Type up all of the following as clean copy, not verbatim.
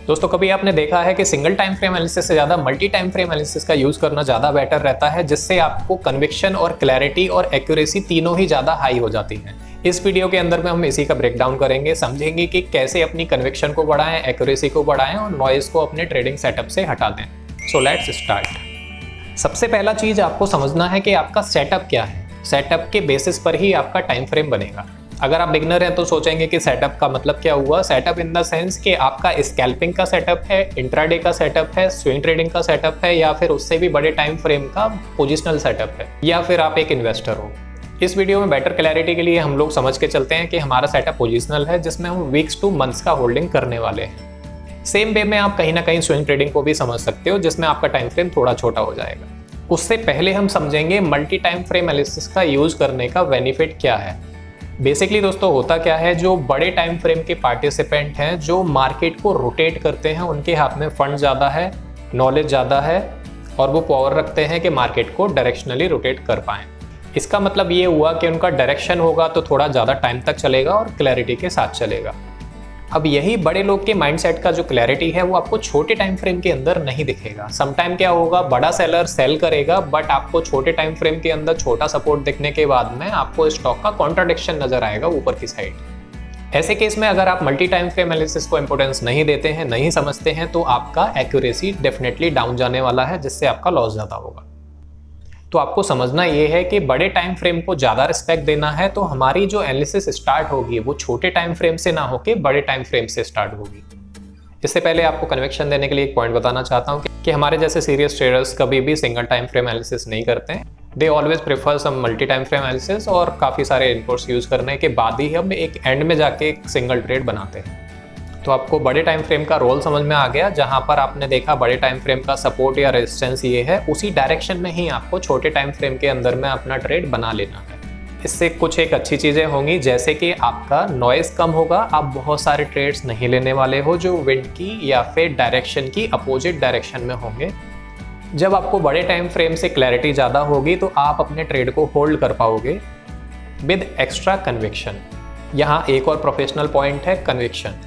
दोस्तों कभी आपने देखा है कि सिंगल टाइम फ्रेम एनालिसिस से ज़्यादा मल्टी टाइम फ्रेम एनालिसिस का यूज़ करना ज़्यादा बेटर रहता है, जिससे आपको कन्विक्शन और क्लैरिटी और एक्यूरेसी तीनों ही ज़्यादा हाई हो जाती हैं। इस वीडियो के अंदर में हम इसी का ब्रेकडाउन करेंगे, समझेंगे कि कैसे अपनी कन्विक्शन को बढ़ाएं, एक्यूरेसी को बढ़ाएं और नॉइज़ को अपने ट्रेडिंग सेटअप से हटा दें। So let's start. सबसे पहला चीज़ आपको समझना है कि आपका सेटअप क्या है। सेटअप के बेसिस पर ही आपका टाइम फ्रेम बनेगा। अगर आप बिगनर हैं तो सोचेंगे कि सेटअप का मतलब क्या हुआ। सेटअप इन द सेंस कि आपका स्कैल्पिंग का सेटअप है, इंट्राडे का सेटअप है, स्विंग ट्रेडिंग का सेटअप है, या फिर उससे भी बड़े टाइम फ्रेम का पोजिशनल सेटअप है, या फिर आप एक इन्वेस्टर हो। इस वीडियो में बेटर क्लैरिटी के लिए हम लोग समझ के चलते हैं कि हमारा सेटअप पोजिशनल है, जिसमें हम वीक्स टू मंथ्स का होल्डिंग करने वाले हैं। सेम वे में आप कहीं ना कहीं स्विंग ट्रेडिंग को भी समझ सकते हो, जिसमें आपका टाइम फ्रेम थोड़ा छोटा हो जाएगा। उससे पहले हम समझेंगे मल्टी टाइम फ्रेम एनालिसिस का यूज करने का बेनिफिट क्या है। बेसिकली दोस्तों होता क्या है, जो बड़े टाइम फ्रेम के पार्टिसिपेंट हैं, जो मार्केट को रोटेट करते हैं, उनके हाथ में फंड ज़्यादा है, नॉलेज ज़्यादा है और वो पावर रखते हैं कि मार्केट को डायरेक्शनली रोटेट कर पाएँ। इसका मतलब ये हुआ कि उनका डायरेक्शन होगा तो थोड़ा ज़्यादा टाइम तक चलेगा और क्लैरिटी के साथ चलेगा। अब यही बड़े लोग के माइंडसेट का जो क्लैरिटी है वो आपको छोटे टाइम फ्रेम के अंदर नहीं दिखेगा। समटाइम क्या होगा, बड़ा सेलर सेल करेगा बट आपको छोटे टाइम फ्रेम के अंदर छोटा सपोर्ट दिखने के बाद में आपको स्टॉक का कॉन्ट्राडिक्शन नजर आएगा ऊपर की साइड। ऐसे केस में अगर आप मल्टी टाइम फ्रेम एनालिसिस को इंपॉर्टेंस नहीं देते हैं, नहीं समझते हैं, तो आपका एक्यूरेसी डेफिनेटली डाउन जाने वाला है, जिससे आपका लॉस ज़्यादा होगा। तो आपको समझना ये है कि बड़े टाइम फ्रेम को ज़्यादा रिस्पेक्ट देना है, तो हमारी जो एनालिसिस स्टार्ट होगी वो छोटे टाइम फ्रेम से ना होके बड़े टाइम फ्रेम से स्टार्ट होगी। इससे पहले आपको कन्विक्शन देने के लिए एक पॉइंट बताना चाहता हूँ कि हमारे जैसे सीरियस ट्रेडर्स कभी भी सिंगल टाइम फ्रेम एनालिसिस नहीं करते हैं। They always prefer some multi time frame analysis और काफ़ी सारे इनपुट्स यूज़ करने के बाद ही हम एक एंड में जाके एक सिंगल ट्रेड बनाते हैं। तो आपको बड़े टाइम फ्रेम का रोल समझ में आ गया। जहां पर आपने देखा बड़े टाइम फ्रेम का सपोर्ट या रेजिस्टेंस ये है, उसी डायरेक्शन में ही आपको छोटे टाइम फ्रेम के अंदर में अपना ट्रेड बना लेना है। इससे कुछ एक अच्छी चीज़ें होंगी, जैसे कि आपका नॉइज़ कम होगा। आप बहुत सारे ट्रेड्स नहीं लेने वाले हो जो विंड की या फिर डायरेक्शन की अपोजिट डायरेक्शन में होंगे। जब आपको बड़े टाइम फ्रेम से क्लैरिटी ज़्यादा होगी तो आप अपने ट्रेड को होल्ड कर पाओगे विद एक्स्ट्रा कन्विक्शन। यहाँ एक और प्रोफेशनल पॉइंट है, कन्विक्शन।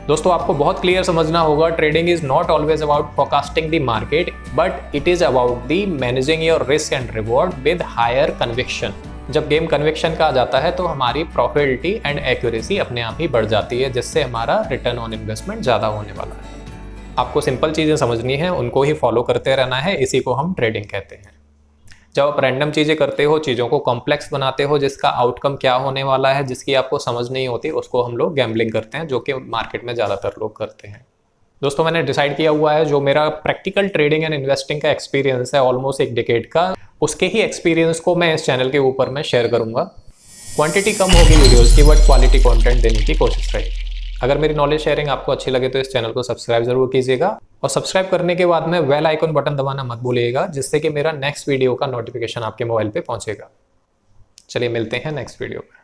दोस्तों आपको बहुत क्लियर समझना होगा, trading is not always about forecasting the market, but it is about the managing your risk and reward with higher conviction. जब गेम कन्विक्शन का आ जाता है तो हमारी प्रॉफिटेबिलिटी एंड एक्यूरेसी अपने आप ही बढ़ जाती है, जिससे हमारा रिटर्न ऑन इन्वेस्टमेंट ज़्यादा होने वाला है। आपको सिंपल चीज़ें समझनी है, उनको ही फॉलो करते रहना है, इसी को हम ट्रेडिंग कहते हैं। जब आप रैंडम चीज़ें करते हो, चीज़ों को कॉम्प्लेक्स बनाते हो, जिसका आउटकम क्या होने वाला है, जिसकी आपको समझ नहीं होती, उसको हम लोग गैम्बलिंग करते हैं, जो कि मार्केट में ज़्यादातर लोग करते हैं। दोस्तों मैंने डिसाइड किया हुआ है, जो मेरा प्रैक्टिकल ट्रेडिंग एंड इन्वेस्टिंग का एक्सपीरियंस है ऑलमोस्ट एक डिकेड का, उसके ही एक्सपीरियंस को मैं इस चैनल के ऊपर मैं शेयर करूँगा। क्वान्टिटी कम होगी वीडियोज़ की, बट क्वालिटी कॉन्टेंट देने की कोशिश रहेगी। अगर मेरी नॉलेज शेयरिंग आपको अच्छी लगे तो इस चैनल को सब्सक्राइब जरूर कीजिएगा, और सब्सक्राइब करने के बाद में बेल आइकन बटन दबाना मत भूलिएगा, जिससे कि मेरा नेक्स्ट वीडियो का नोटिफिकेशन आपके मोबाइल पे पहुंचेगा। चलिए मिलते हैं नेक्स्ट वीडियो में।